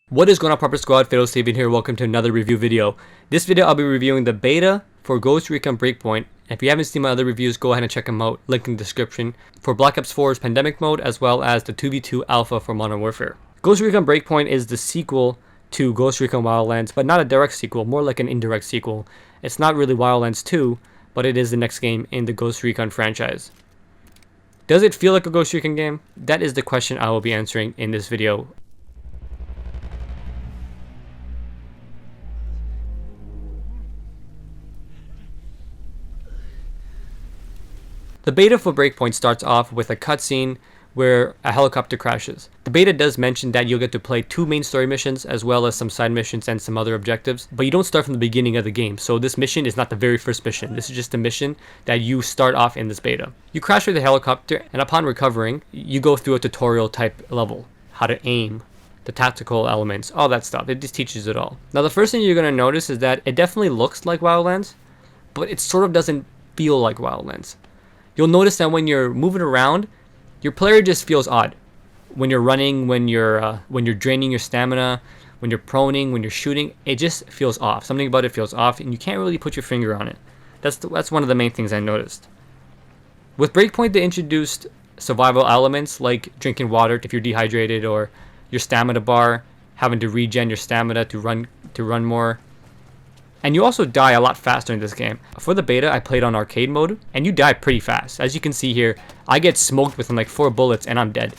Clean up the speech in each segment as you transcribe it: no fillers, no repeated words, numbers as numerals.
What is going on, Proper Squad? Fatal Steven here. Welcome to another review video. This video I'll be reviewing the beta for Ghost Recon Breakpoint. If you haven't seen my other reviews, go ahead and check them out. Link in the description. For Black Ops 4's Pandemic Mode, as well as the 2v2 Alpha for Modern Warfare. Ghost Recon Breakpoint is the sequel to Ghost Recon Wildlands, but not a direct sequel, more like an indirect sequel. It's not really Wildlands 2, but it is the next game in the Ghost Recon franchise. Does it feel like a Ghost Recon game? That is the question I will be answering in this video. The beta for Breakpoint starts off with a cutscene where a helicopter crashes. The beta does mention that you'll get to play 2 main story missions as well as some side missions and some other objectives, but you don't start from the beginning of the game, so this mission is not the very first mission. This is just a mission that you start off in this beta. You crash with the helicopter, and upon recovering, you go through a tutorial type level. How to aim, the tactical elements, all that stuff. It just teaches it all. Now the first thing you're going to notice is that it definitely looks like Wildlands, but it sort of doesn't feel like Wildlands. You'll notice that when you're moving around, your player just feels odd. When you're running, when you're draining your stamina, when you're proning, when you're shooting, it just feels off. Something about it feels off, and you can't really put your finger on it. That's one of the main things I noticed. With Breakpoint, they introduced survival elements like drinking water if you're dehydrated, or your stamina bar, having to regen your stamina to run more. And you also die a lot faster in this game. For the beta, I played on arcade mode, and you die pretty fast. As you can see here, I get smoked within like 4 bullets and I'm dead.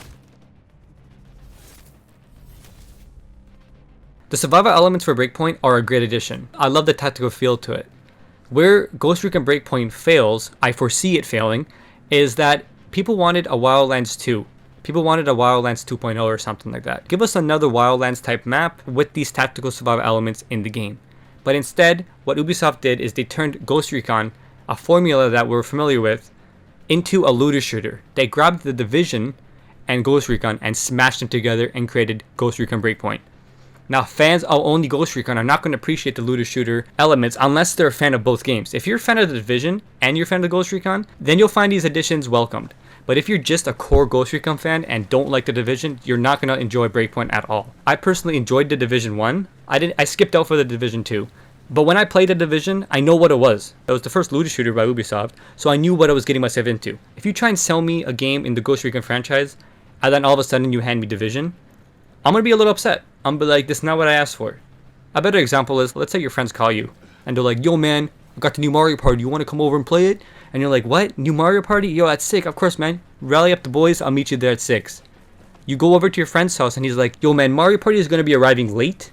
The survival elements for Breakpoint are a great addition. I love the tactical feel to it. Where Ghost Recon Breakpoint fails, I foresee it failing, is that people wanted a Wildlands 2. People wanted a Wildlands 2.0 or something like that. Give us another Wildlands type map with these tactical survival elements in the game. But instead, what Ubisoft did is they turned Ghost Recon, a formula that we're familiar with, into a looter shooter. They grabbed The Division and Ghost Recon and smashed them together and created Ghost Recon Breakpoint. Now, fans of only Ghost Recon are not going to appreciate the looter shooter elements unless they're a fan of both games. If you're a fan of The Division and you're a fan of Ghost Recon, then you'll find these additions welcomed. But if you're just a core Ghost Recon fan and don't like The Division, you're not going to enjoy Breakpoint at all. I personally enjoyed The Division 1. I skipped out for The Division 2. But when I played The Division, I know what it was. It was the first looter shooter by Ubisoft, so I knew what I was getting myself into. If you try and sell me a game in the Ghost Recon franchise, and then all of a sudden you hand me Division, I'm going to be a little upset. I'm going to be like, this is not what I asked for. A better example is, let's say your friends call you, and they're like, yo man, I got the new Mario Party, you want to come over and play it? And you're like, what? New Mario Party? Yo, that's sick. Of course, man. Rally up the boys, I'll meet you there at 6. You go over to your friend's house, and he's like, yo man, Mario Party is going to be arriving late,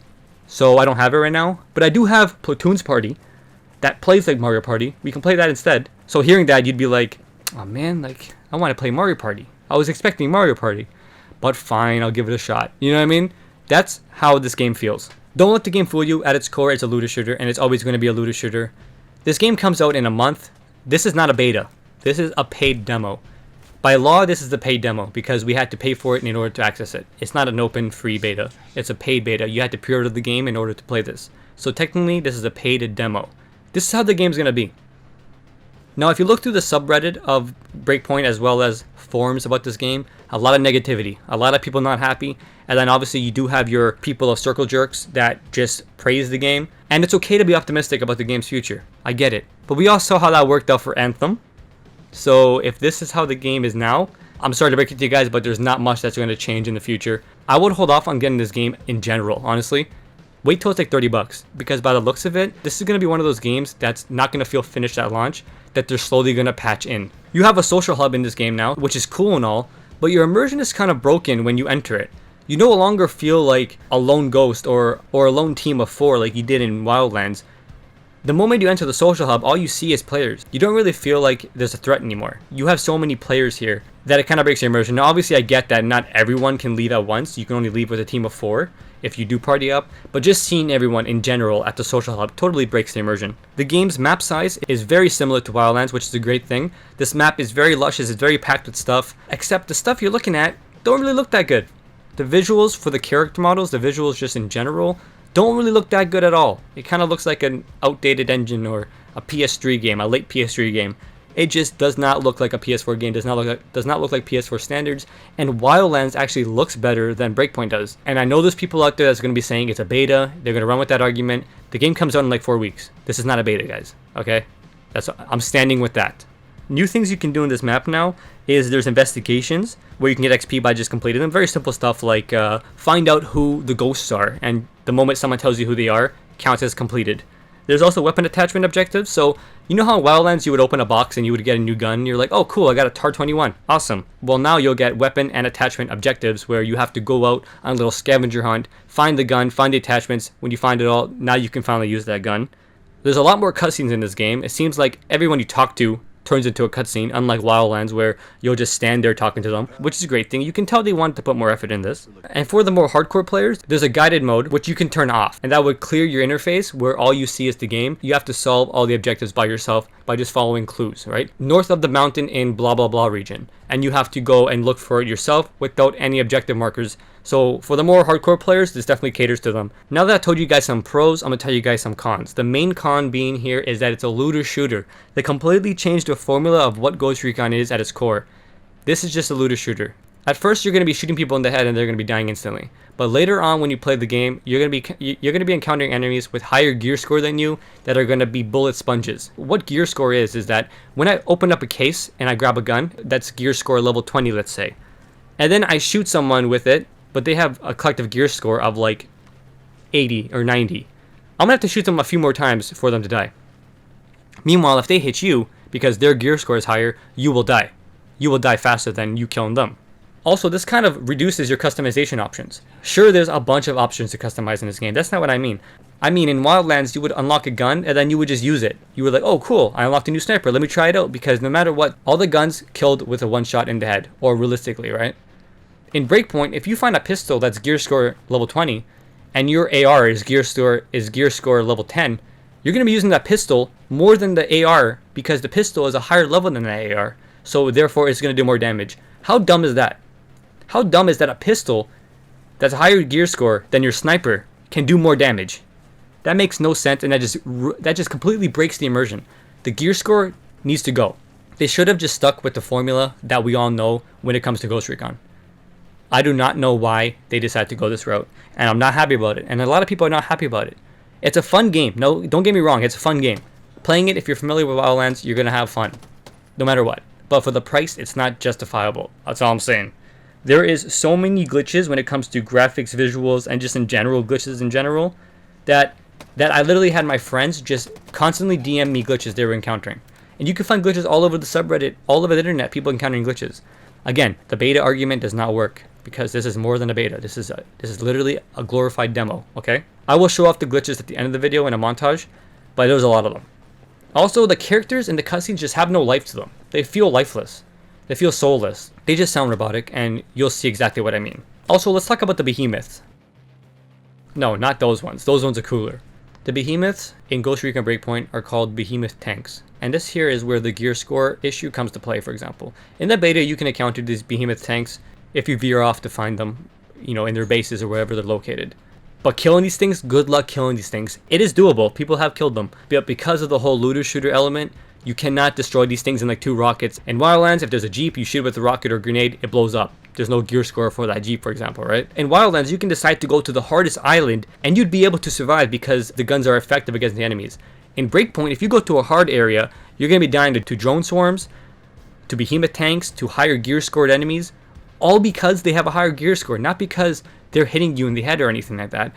so I don't have it right now. But I do have Platoon's Party that plays like Mario Party. We can play that instead. So hearing that, you'd be like, oh man, like, I want to play Mario Party. I was expecting Mario Party. But fine, I'll give it a shot. You know what I mean? That's how this game feels. Don't let the game fool you. At its core, it's a looter shooter, and it's always going to be a looter shooter. This game comes out in a month. This is not a beta. This is a paid demo. By law, this is the paid demo because we had to pay for it in order to access it. It's not an open free beta. It's a paid beta. You had to pre-order the game in order to play this. So technically, this is a paid demo. This is how the game's going to be. Now, if you look through the subreddit of Breakpoint as well as forums about this game, a lot of negativity, a lot of people not happy, and then obviously you do have your people of circle jerks that just praise the game. And it's okay to be optimistic about the game's future. I get it. But we all saw how that worked out for Anthem. So if this is how the game is now, I'm sorry to break it to you guys, but there's not much that's going to change in the future. I would hold off on getting this game in general, honestly. Wait till it's like $30, because by the looks of it, this is going to be one of those games that's not going to feel finished at launch, that they're slowly going to patch in. You have a social hub in this game now, which is cool and all, but your immersion is kind of broken when you enter it. You no longer feel like a lone ghost or a lone team of 4 like you did in Wildlands. The moment you enter the social hub, all you see is players. You don't really feel like there's a threat anymore. You have so many players here that it kind of breaks your immersion. Now, obviously, I get that not everyone can leave at once. You can only leave with a team of 4 if you do party up. But just seeing everyone in general at the social hub totally breaks the immersion. The game's map size is very similar to Wildlands, which is a great thing. This map is very luscious. It's very packed with stuff. Except the stuff you're looking at don't really look that good. The visuals for the character models, the visuals just in general, don't really look that good at all. It kind of looks like an outdated engine or a PS3 game, a late PS3 game. It just does not look like a PS4 game, does not look like PS4 standards, and Wildlands actually looks better than Breakpoint does. And I know there's people out there that's going to be saying it's a beta, they're going to run with that argument. The game comes out in like 4 weeks. This is not a beta, guys, okay? I'm standing with that. New things you can do in this map now is there's investigations where you can get XP by just completing them. Very simple stuff like find out who the ghosts are, and the moment someone tells you who they are, counts as completed. There's also weapon attachment objectives. So you know how in Wildlands you would open a box and you would get a new gun? You're like, oh cool, I got a TAR-21. Awesome. Well, now you'll get weapon and attachment objectives where you have to go out on a little scavenger hunt, find the gun, find the attachments. When you find it all, now you can finally use that gun. There's a lot more cutscenes in this game. It seems like everyone you talk to turns into a cutscene, unlike Wildlands where you'll just stand there talking to them, which is a great thing. You can tell they wanted to put more effort in this. And for the more hardcore players, there's a guided mode which you can turn off, and that would clear your interface where all you see is the game. You have to solve all the objectives by yourself by just following clues, right? North of the mountain in blah blah blah region, and you have to go and look for it yourself without any objective markers. So for the more hardcore players, this definitely caters to them. Now that I told you guys some pros, I'm gonna tell you guys some cons. The main con being here is that it's a looter shooter. They completely changed the formula of what Ghost Recon is at its core. This is just a looter shooter. At first, you're gonna be shooting people in the head and they're gonna be dying instantly. But later on, when you play the game, you're gonna be encountering enemies with higher gear score than you that are gonna be bullet sponges. What gear score is that when I open up a case and I grab a gun, that's gear score level 20, let's say, and then I shoot someone with it, but they have a collective gear score of like 80 or 90. I'm gonna have to shoot them a few more times for them to die. Meanwhile, if they hit you because their gear score is higher, you will die. You will die faster than you killing them. Also, this kind of reduces your customization options. Sure, there's a bunch of options to customize in this game. That's not what I mean. I mean, in Wildlands, you would unlock a gun and then you would just use it. You were like, oh cool, I unlocked a new sniper, let me try it out, because no matter what, all the guns killed with a one shot in the head, or realistically, right? In Breakpoint, if you find a pistol that's gear score level 20 and your AR is gear score level 10, you're going to be using that pistol more than the AR because the pistol is a higher level than the AR. So therefore it's going to do more damage. How dumb is that? How dumb is that a pistol that's a higher gear score than your sniper can do more damage? That makes no sense, and that just completely breaks the immersion. The gear score needs to go. They should have just stuck with the formula that we all know when it comes to Ghost Recon. I do not know why they decided to go this route, and I'm not happy about it, and a lot of people are not happy about it. It's a fun game. No, don't get me wrong, it's a fun game. Playing it, if you're familiar with Wildlands, you're going to have fun, no matter what. But for the price, it's not justifiable. That's all I'm saying. There is so many glitches when it comes to graphics, visuals, and just in general, glitches in general, that I literally had my friends just constantly DM me glitches they were encountering. And you can find glitches all over the subreddit, all over the internet, people encountering glitches. Again, the beta argument does not work, because this is more than a beta. This is literally a glorified demo, okay? I will show off the glitches at the end of the video in a montage, but there's a lot of them. Also, the characters in the cutscenes just have no life to them. They feel lifeless. They feel soulless. They just sound robotic, and you'll see exactly what I mean. Also, let's talk about the behemoths. No, not those ones. Those ones are cooler. The behemoths in Ghost Recon Breakpoint are called behemoth tanks. And this here is where the gear score issue comes to play, for example. In the beta, you can encounter these behemoth tanks if you veer off to find them, you know, in their bases or wherever they're located. But killing these things, good luck killing these things. It is doable. People have killed them. But because of the whole looter shooter element, you cannot destroy these things in like 2 rockets. In Wildlands, if there's a Jeep, you shoot with a rocket or grenade, it blows up. There's no gear score for that Jeep, for example, right? In Wildlands, you can decide to go to the hardest island and you'd be able to survive because the guns are effective against the enemies. In Breakpoint, if you go to a hard area, you're going to be dying to drone swarms, to behemoth tanks, to higher gear scored enemies, all because they have a higher gear score, not because they're hitting you in the head or anything like that.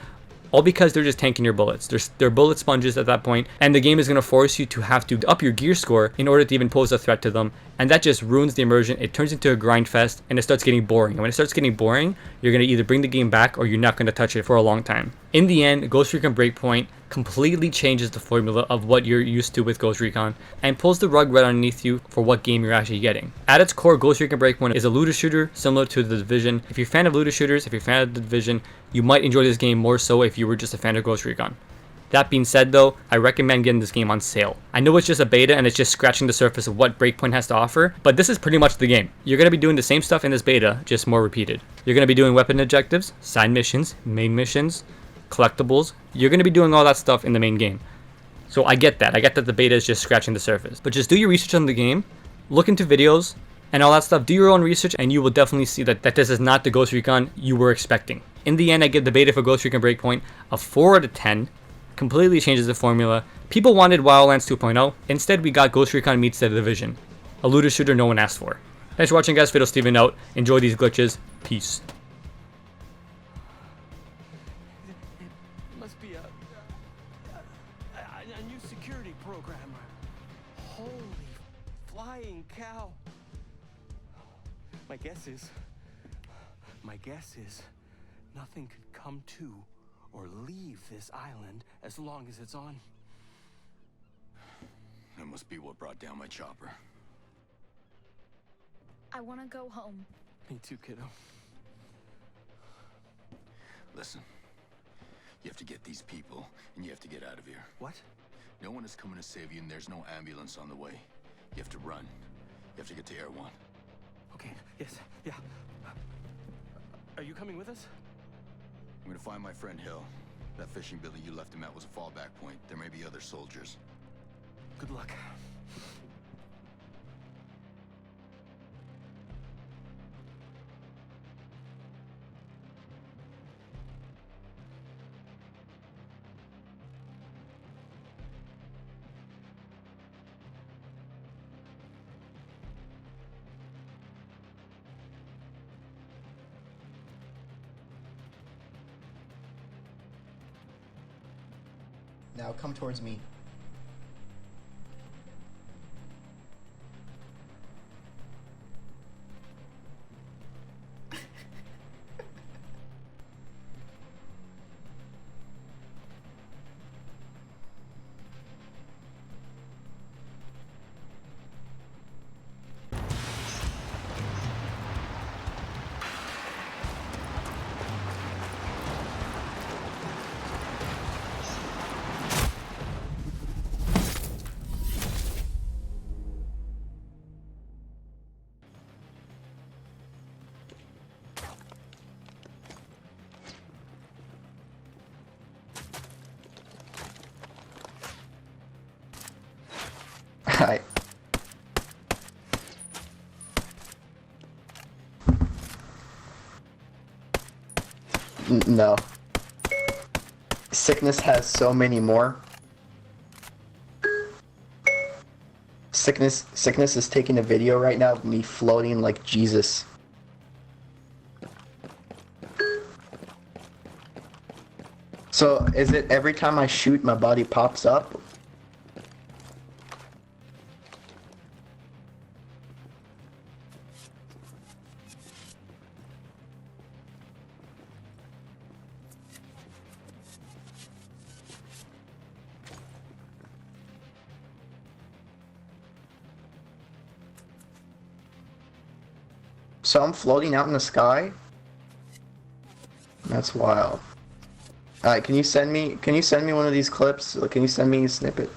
All because they're just tanking your bullets. They're bullet sponges at that point, and the game is going to force you to have to up your gear score in order to even pose a threat to them, and that just ruins the immersion. It turns into a grind fest, and it starts getting boring. And when it starts getting boring, you're going to either bring the game back or you're not going to touch it for a long time. In the end, Ghost Recon Breakpoint completely changes the formula of what you're used to with Ghost Recon and pulls the rug right underneath you for what game you're actually getting. At its core, Ghost Recon Breakpoint is a looter shooter similar to The Division. If you're a fan of looter shooters, if you're a fan of The Division, you might enjoy this game more so if you were just a fan of Ghost Recon. That being said though, I recommend getting this game on sale. I know it's just a beta and it's just scratching the surface of what Breakpoint has to offer, but this is pretty much the game. You're going to be doing the same stuff in this beta, just more repeated. You're going to be doing weapon objectives, side missions, main missions, collectibles. You're going to be doing all that stuff in the main game. So I get that. I get that the beta is just scratching the surface. But just do your research on the game, look into videos, and all that stuff. Do your own research, and you will definitely see that this is not the Ghost Recon you were expecting. In the end, I give the beta for Ghost Recon Breakpoint a 4 out of 10. Completely changes the formula. People wanted Wildlands 2.0. Instead, we got Ghost Recon meets The Division. A looter shooter no one asked for. Thanks for watching, guys. Fiddle Steven out. Enjoy these glitches. Peace. It must be a new security program. Holy flying cow. My guess is nothing could come to or leave this island as long as it's on. That must be what brought down my chopper. I want to go home. Me too, kiddo. Listen, you have to get these people, and you have to get out of here. What? No one is coming to save you, and there's no ambulance on the way. You have to run. You have to get to Air 1. Okay, yes, yeah. Are you coming with us? I'm gonna find my friend Hill. That fishing building you left him at was a fallback point. There may be other soldiers. Good luck. Now come towards me. Hi. No. Sickness has so many more. Sickness is taking a video right now of me floating like Jesus. So, is it every time I shoot my body pops up? So I'm floating out in the sky? That's wild. Alright, can you send me one of these clips? Can you send me a snippet?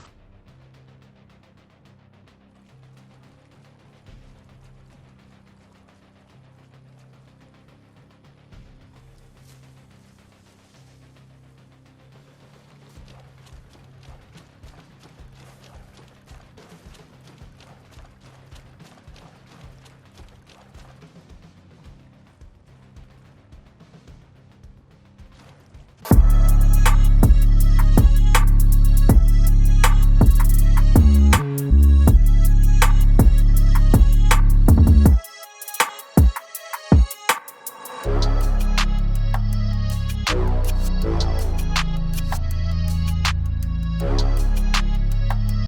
You